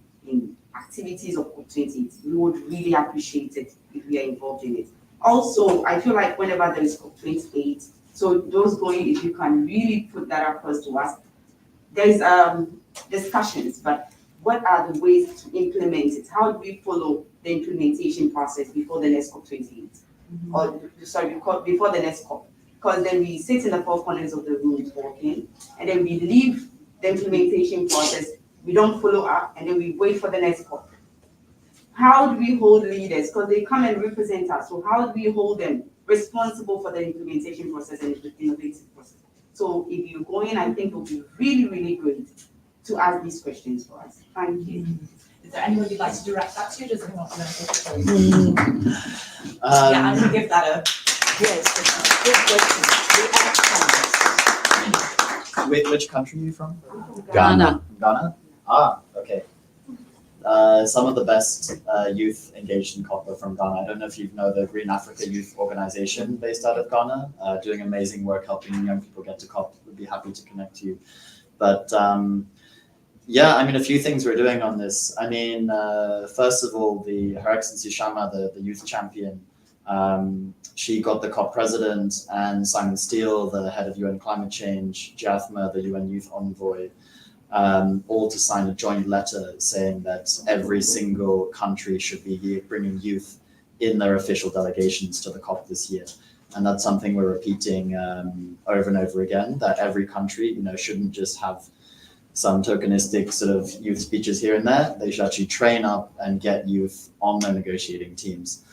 activities of COP28. We would really appreciate it if we are involved in it. Also, I feel like whenever there is COP28, so those going, if you can really put that across to us, there's discussions, but what are the ways to implement it? How do we follow the implementation process before the next COP28? Or sorry, before the next COP? Because then we sit in the four corners of the room talking, and then we leave the implementation process, we don't follow up, and then we wait for the next COP. How do we hold leaders? Because they come and represent us. So how do we hold them responsible for the implementation process and the innovative process? So if you go in, I think it will be really, really great to ask these questions for us. Thank you. Is there anyone you'd like to direct that to? Does anyone want to know? Yeah, I can give that a. Yes, good question. Which country are you from? Ghana. Ghana? Okay. Some of the best youth engaged in COP are from Ghana. I don't know if you know the Green Africa Youth Organization based out of Ghana, doing amazing work helping young people get to COP. Would be happy to connect to you. But a few things we're doing on this. First of all, Her Excellency Shama, the youth champion, she got the COP president, and Simon Steele, the head of UN climate change, Jathma, the UN youth envoy, all to sign a joint letter saying that every single country should be bringing youth in their official delegations to the COP this year. And that's something we're repeating over and over again, that every country, shouldn't just have some tokenistic sort of youth speeches here and there. They should actually train up and get youth on their negotiating teams.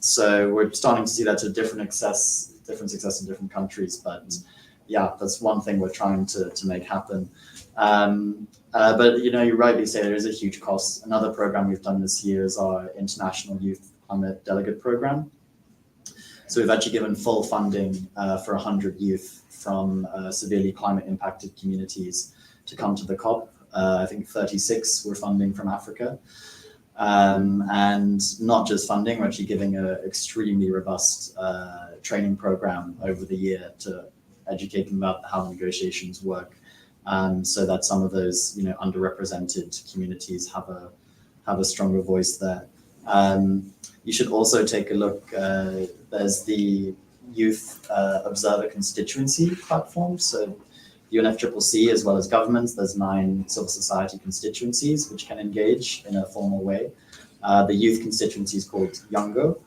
So we're starting to see that to different success in different countries. But yeah, that's one thing we're trying to make happen. But you rightly say there is a huge cost. Another program we've done this year is our International Youth Climate Delegate Program. So we've actually given full funding for 100 youth from severely climate impacted communities to come to the COP. I think 36 were funding from Africa. And not just funding, we're actually giving an extremely robust training program over the year to educate them about how negotiations work, so that some of those underrepresented communities have a stronger voice there. You should also take a look. There's the Youth Observer Constituency platform. So UNFCCC, as well as governments, there's 9 civil society constituencies which can engage in a formal way. The youth constituency is called Youngo,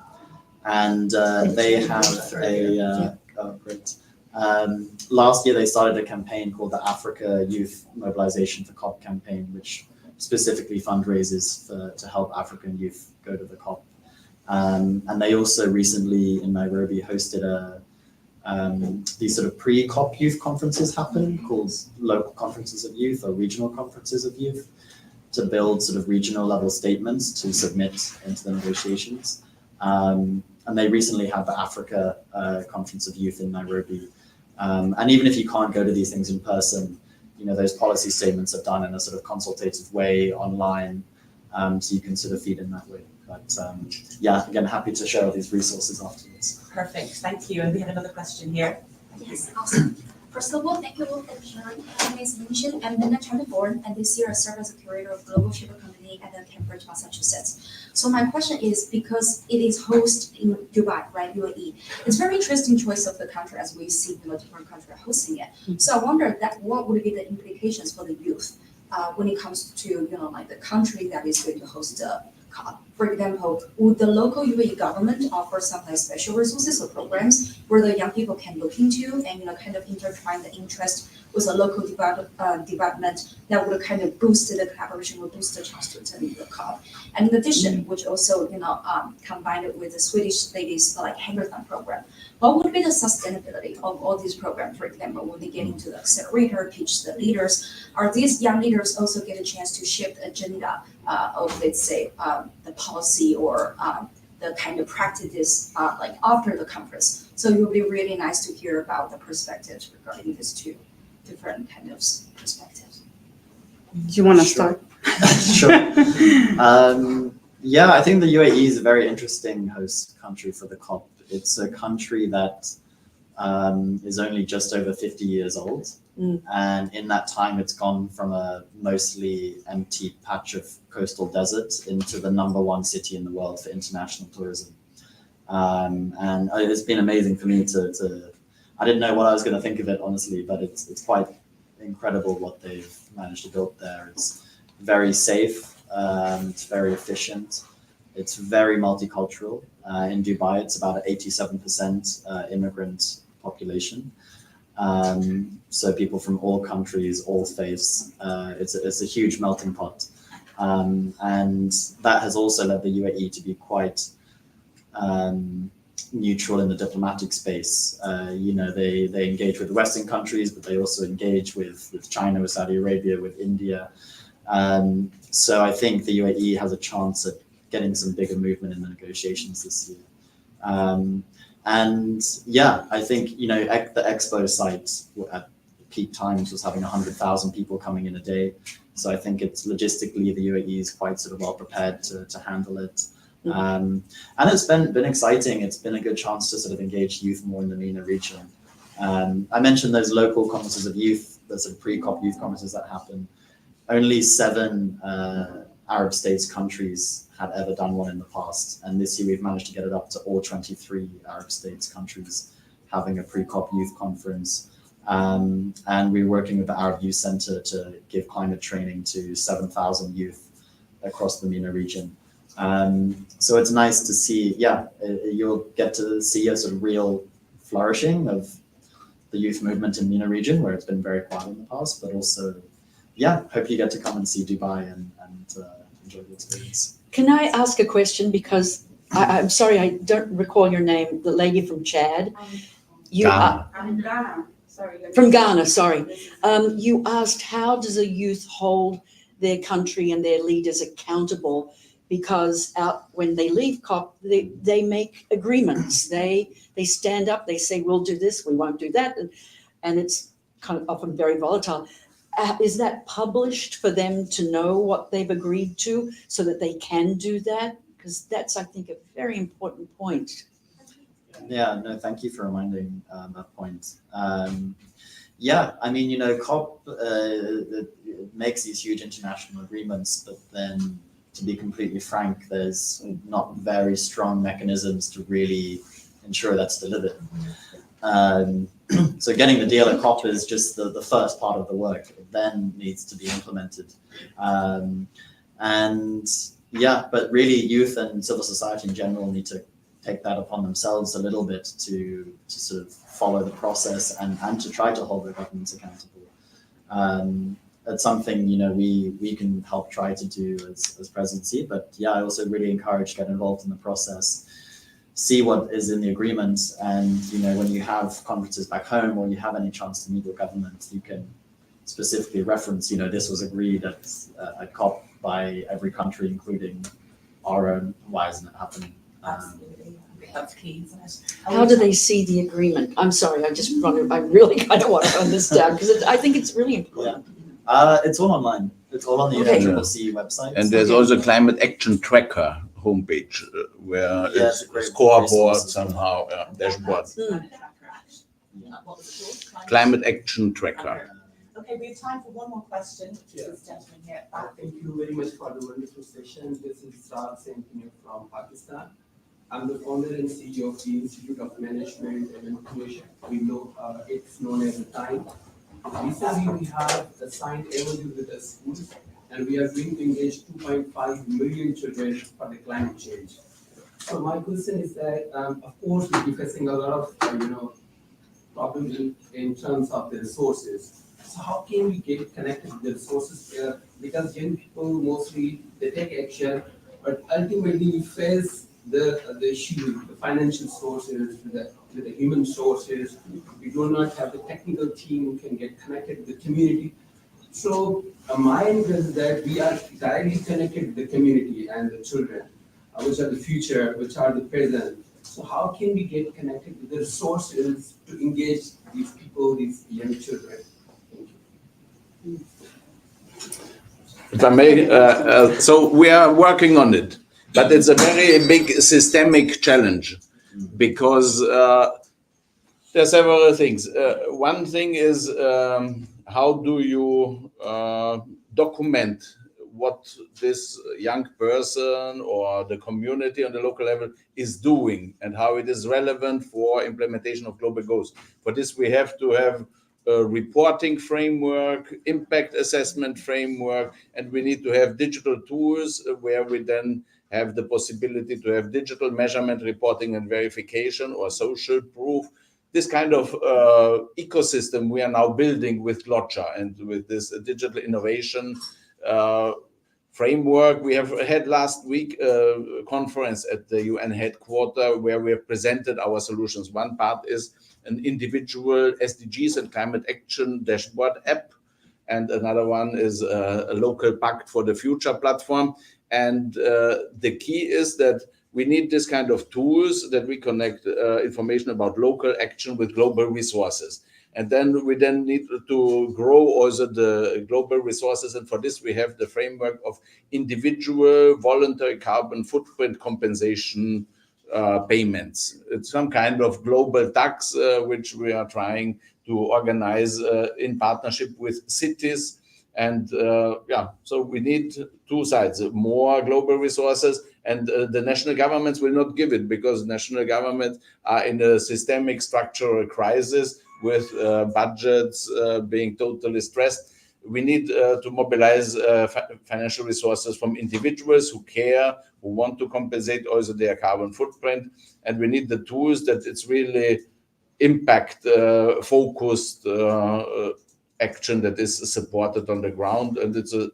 and they have great. Last year they started a campaign called the Africa Youth Mobilization for COP campaign, which specifically fundraises to help African youth go to the COP. And they also recently in Nairobi hosted these sort of pre-COP youth conferences happen, called local conferences of youth or regional conferences of youth, to build sort of regional level statements to submit into the negotiations. And they recently had the Africa Conference of Youth in Nairobi. And even if you can't go to these things in person, those policy statements are done in a sort of consultative way online, so you can sort of feed in that way. But again, happy to share all these resources afterwards. Perfect, thank you. And we have another question here. Yes, awesome. First of all, thank you all for sharing. My name is Minjin. I'm Minna Born, and this year I serve as a curator of Global Sugar Company at Cambridge, Massachusetts. So my question is, because it is hosted in Dubai, right, UAE, it's very interesting choice of the country as we see, different countries hosting it. So I wonder that what would be the implications for the youth when it comes to, like the country that is going to host the COP. For example, would the local UAE government offer some like special resources or programs where the young people can look into and kind of intertwine the interest with a local development that would kind of boost the collaboration, would boost the chance to attend the COP. And in addition, which also combined it with the Swedish ladies like hackathon program, what would be the sustainability of all these programs? For example, when they get into the accelerator, pitch the leaders, are these young leaders also get a chance to shape the agenda of, let's say, the policy or the kind of practices like after the conference? So it would be really nice to hear about the perspectives regarding these two different kind of perspectives. Do you want to start? Sure. Yeah, I think the UAE is a very interesting host country for the COP. It's a country that is only just over 50 years old. And in that time, it's gone from a mostly empty patch of coastal desert into the #1 city in the world for international tourism. And it's been amazing for me to I didn't know what I was going to think of it, honestly, but it's quite incredible what they've managed to build there. It's very safe, it's very efficient, it's very multicultural. In Dubai, it's about an 87% immigrant population. So people from all countries, all faiths, it's a huge melting pot. And that has also led the UAE to be quite neutral in the diplomatic space. They engage with Western countries, but they also engage with China, with Saudi Arabia, with India. So I think the UAE has a chance at getting some bigger movement in the negotiations this year. And yeah, I think, the expo site at peak times was having 100,000 people coming in a day. So I think it's logistically, the UAE is quite sort of well prepared to handle it. And it's been exciting. It's been a good chance to sort of engage youth more in the MENA region. I mentioned those local conferences of youth, the sort of pre-COP youth conferences that happen. Only 7 Arab states countries had ever done one in the past. And this year we've managed to get it up to all 23 Arab states countries having a pre-COP youth conference. And we're working with the Arab Youth Center to give climate training to 7,000 youth across the MENA region. So it's nice to see, you'll get to see a sort of real flourishing of the youth movement in the MENA region, where it's been very quiet in the past, but also, hope you get to come and see Dubai and enjoy the experience. Can I ask a question? Because I'm sorry, I don't recall your name, the lady from Chad. I'm Ghana. Sorry. From Ghana, sorry. You asked, how does a youth hold their country and their leaders accountable? Because when they leave COP, they make agreements. They stand up, they say, we'll do this, we won't do that. And it's kind of often very volatile. Is that published for them to know what they've agreed to so that they can do that? Because that's, I think, a very important point. Yeah, no, thank you for reminding that point. COP makes these huge international agreements, but then, to be completely frank, there's not very strong mechanisms to really ensure that's delivered. So getting the deal at COP is just the first part of the work. It then needs to be implemented. But really youth and civil society in general need to take that upon themselves a little bit to sort of follow the process and to try to hold their governments accountable. That's something, we can help try to do as presidency, but I also really encourage get involved in the process, see what is in the agreement. And, when you have conferences back home or you have any chance to meet with government, you can specifically reference, this was agreed at COP by every country, including our own. Why isn't it happening? Absolutely. That's key, isn't it? How do they see the agreement? I'm sorry, I really kind of want to understand, because I think it's really important. It's all online. It's all on the UNFCCC website. And there's also a climate action tracker homepage where it's scoreboard somehow, dashboard. What was it called? Climate Action Tracker. Okay, we have time for one more question, which is this gentleman here at the back. Thank you very much for the wonderful session. This is Saad Sentinel from Pakistan. I'm the founder and CEO of the Institute of Management and Innovation. It's known as the TIME. Recently, we have assigned MOU with the schools, and we are going to engage 2.5 million children for the climate change. So my question is that, of course, we're facing a lot of, problems in terms of the resources. So how can we get connected with the resources there? Because young people mostly, they take action, but ultimately we face the issue, the financial sources, with the human sources. We do not have the technical team who can get connected with the community. So my interest is that we are directly connected with the community and the children, which are the future, which are the present. So how can we get connected with the resources to engage these people, these young children? Thank you. If I may, so we are working on it, but it's a very big systemic challenge because there are several things. One thing is how do you document what this young person or the community on the local level is doing and how it is relevant for implementation of global goals. For this, we have to have a reporting framework, impact assessment framework, and we need to have digital tools where we then have the possibility to have digital measurement, reporting, and verification or social proof. This kind of ecosystem we are now building with Glotcha and with this digital innovation framework. We have had last week a conference at the UN headquarters where we have presented our solutions. One part is an individual SDGs and climate action dashboard app, and another one is a local pact for the future platform. And the key is that we need this kind of tools that we connect information about local action with global resources. And then we need to grow also the global resources. And for this, we have the framework of individual voluntary carbon footprint compensation payments. It's some kind of global tax, which we are trying to organize in partnership with cities. And so we need two sides, more global resources, and the national governments will not give it because national governments are in a systemic structural crisis with budgets being totally stressed. We need to mobilize financial resources from individuals who care, who want to compensate also their carbon footprint. And we need the tools that it's really impact focused action that is supported on the ground. And it's a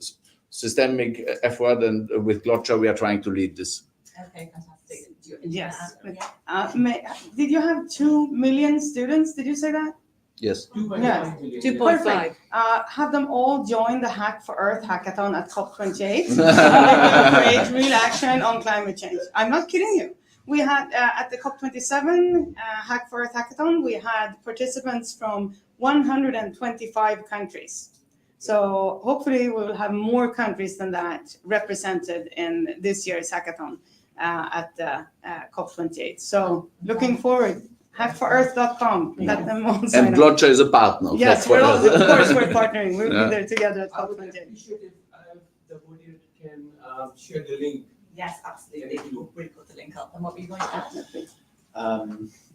systemic effort. And with Glotcha, we are trying to lead this. Okay, fantastic. Yes. Did you have 2 million students? Did you say that? Yes. 2.5. Have them all join the Hack for Earth hackathon at COP28. So we create real action on climate change. I'm not kidding you. We had at the COP27 Hack for Earth hackathon, we had participants from 125 countries. So hopefully we will have more countries than that represented in this year's hackathon at COP28. So looking forward. Hackforearth.com. Let them all sign And up. Glotcha is a partner. Yes, of course we're partnering. We'll be there together at I would COP28. appreciate if the moderator can share the link. Yes, absolutely. We'll put the link up. And what were you going to add?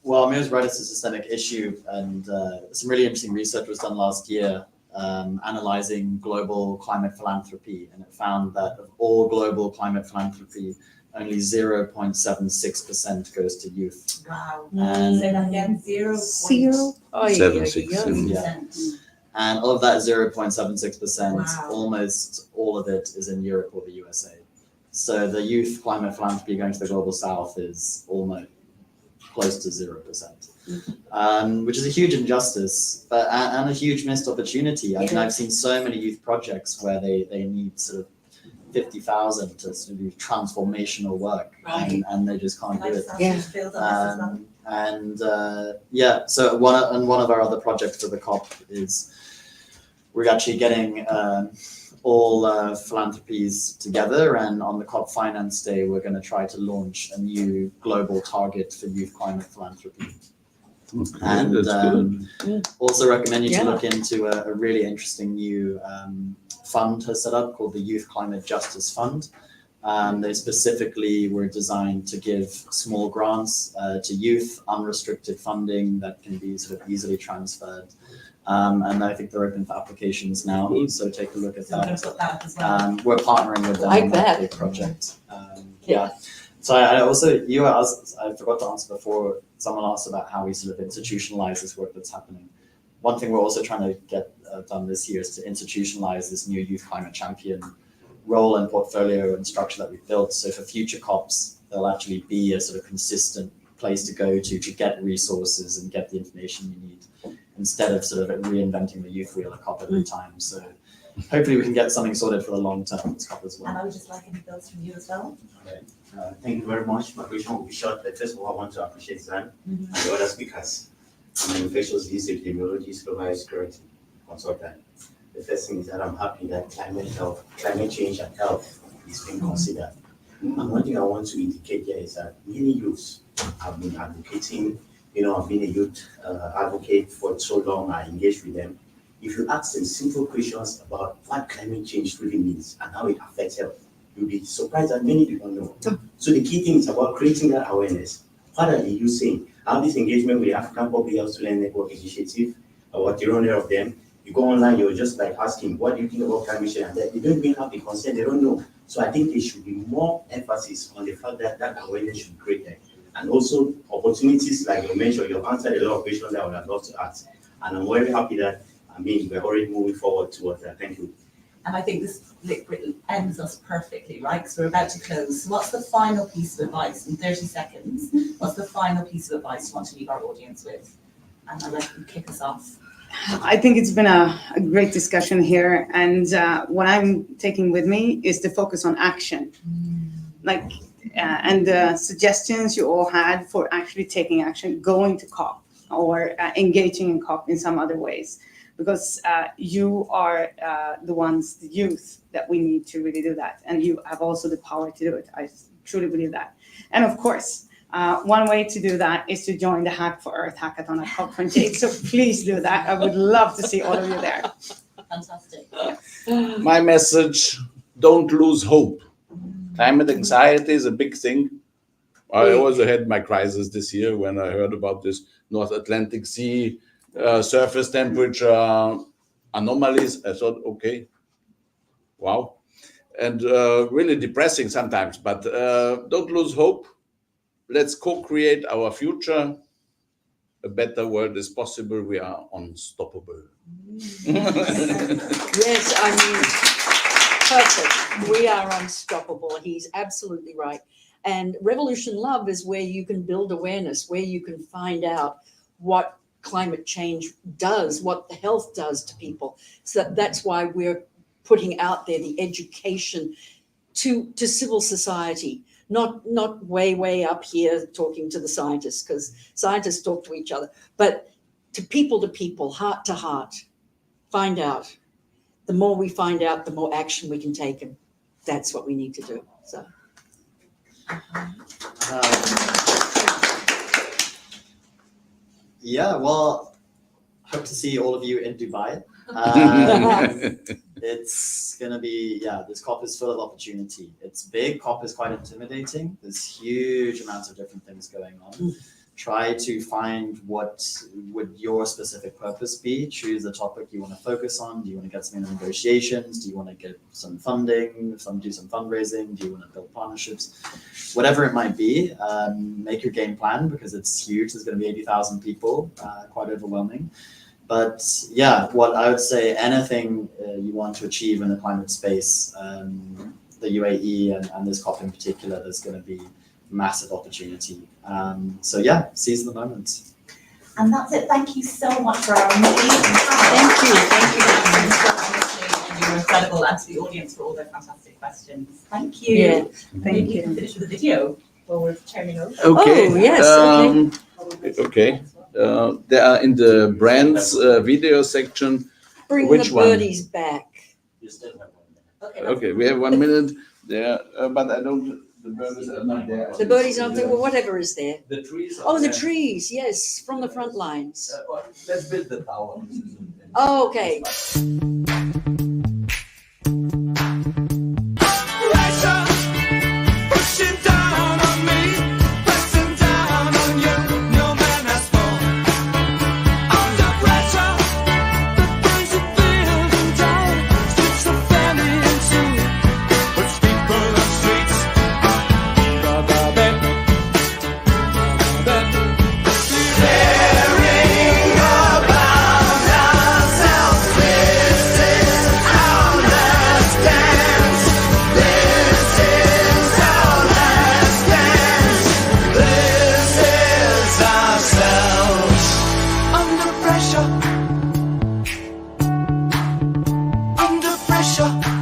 Well, I'm right, it's a systemic issue, and some really interesting research was done last year analyzing global climate philanthropy, and it found that of all global climate philanthropy, only 0.76% goes to youth. Wow. And Say that again. 0.76. And of that 0.76%, Wow. almost all of it is in Europe or the USA. So the youth climate philanthropy going to the global south is almost close to 0%, which is a huge injustice, but and a huge missed opportunity. I mean, I've seen so many youth projects where they need sort of 50,000 to sort of do transformational work, Right. and they just can't do it. Yeah. So one of our other projects for the COP is we're actually getting all philanthropies together, and on the COP Finance Day, we're going to try to launch a new global target for youth climate philanthropy. And also recommend you to Yeah. look into a really interesting new fund has set up called the Youth Climate Justice Fund. They specifically were designed to give small grants to youth, unrestricted funding that can be sort of easily transferred. And I think they're open for applications now, so take a look at So we're going to that. put that as well. We're partnering with them Like on that that. big project. Yeah. So I also, I forgot to answer before, someone asked about how we sort of institutionalize this work that's happening. One thing we're also trying to get done this year is to institutionalize this new youth climate champion role and portfolio and structure that we've built. So for future COPs, there'll actually be a sort of consistent place to go to get resources and get the information you need, instead of sort of reinventing the youth wheel a COP every time. So hopefully we can get something sorted for the long term this COP as well. And I would just like any thoughts from you as well. Thank you very much. My question will be short, but first of all, I want to appreciate Zan and the other speakers. I'm an infectious disease epidemiologist, global security consultant. The first thing is that I'm happy that climate change and health is being considered. And one thing I want to indicate here is that many youths have been advocating, I've been a youth advocate for so long, I engaged with them. If you ask them simple questions about what climate change really means and how it affects health, you'll be surprised that many people know. So the key thing is about creating that awareness. What are the youth saying? I have this engagement with the African Public Health Student Network Initiative, about 300 of them. You go online, you're just like asking, what do you think about climate change? And they don't even have the consent, they don't know. So I think there should be more emphasis on the fact that that awareness should be created. And also opportunities like you mentioned, you've answered a lot of questions that I would have loved to ask. And I'm very happy that, we're already moving forward towards that. Thank you. And I think this ends us perfectly, right? Because we're about to close. So what's the final piece of advice in 30 seconds? What's the final piece of advice you want to leave our audience with? And I'll let you kick us off. I think it's been a great discussion here. And what I'm taking with me is the focus on action. And the suggestions you all had for actually taking action, going to COP or engaging in COP in some other ways. Because you are the ones, the youth, that we need to really do that. And you have also the power to do it. I truly believe that. And of course, one way to do that is to join the Hack for Earth Hackathon at COP28. So please do that. I would love to see all of you there. Fantastic. My message, don't lose hope. Climate anxiety is a big thing. I also had my crisis this year when I heard about this North Atlantic Sea surface temperature anomalies. I thought, okay, wow. And really depressing sometimes, but don't lose hope. Let's co-create our future. A better world is possible. We are unstoppable. Yes, I mean, perfect. We are unstoppable. He's absolutely right. And Revolution Love is where you can build awareness, where you can find out what climate change does, what the health does to people. So that's why we're putting out there the education to civil society, not way up here talking to the scientists, because scientists talk to each other, but to people, heart to heart. Find out. The more we find out, the more action we can take, and that's what we need to do. So. Yeah, well, hope to see all of you in Dubai. It's gonna be, this COP is full of opportunity. It's big. COP is quite intimidating. There's huge amounts of different things going on. Try to find what would your specific purpose be. Choose a topic you want to focus on. Do you want to get some negotiations? Do you want to get some funding? Do some fundraising? Do you want to build partnerships? Whatever it might be, make your game plan, because it's huge. There's going to be 80,000 people, quite overwhelming. But yeah, what I would say, anything you want to achieve in the climate space, the UAE and this COP in particular, there's going to be massive opportunity. So yeah, seize the moment. And that's it. Thank you so much for our amazing panel. Thank you. You were incredible, and to the audience for all their fantastic questions. Thank you. Yeah, thank you. you. Can finish with a video while we're turning over. Okay. Oh, yes. Okay. They are in the brands video section. Bring Which the one? birdies back. You still have 1 minute. Okay, we have 1 minute there, but I don't The birds are not there. The birdies aren't there, well, whatever is there. The trees are Oh, the there. trees, yes, from the front lines. Let's build the tower. Oh, okay. Pressure.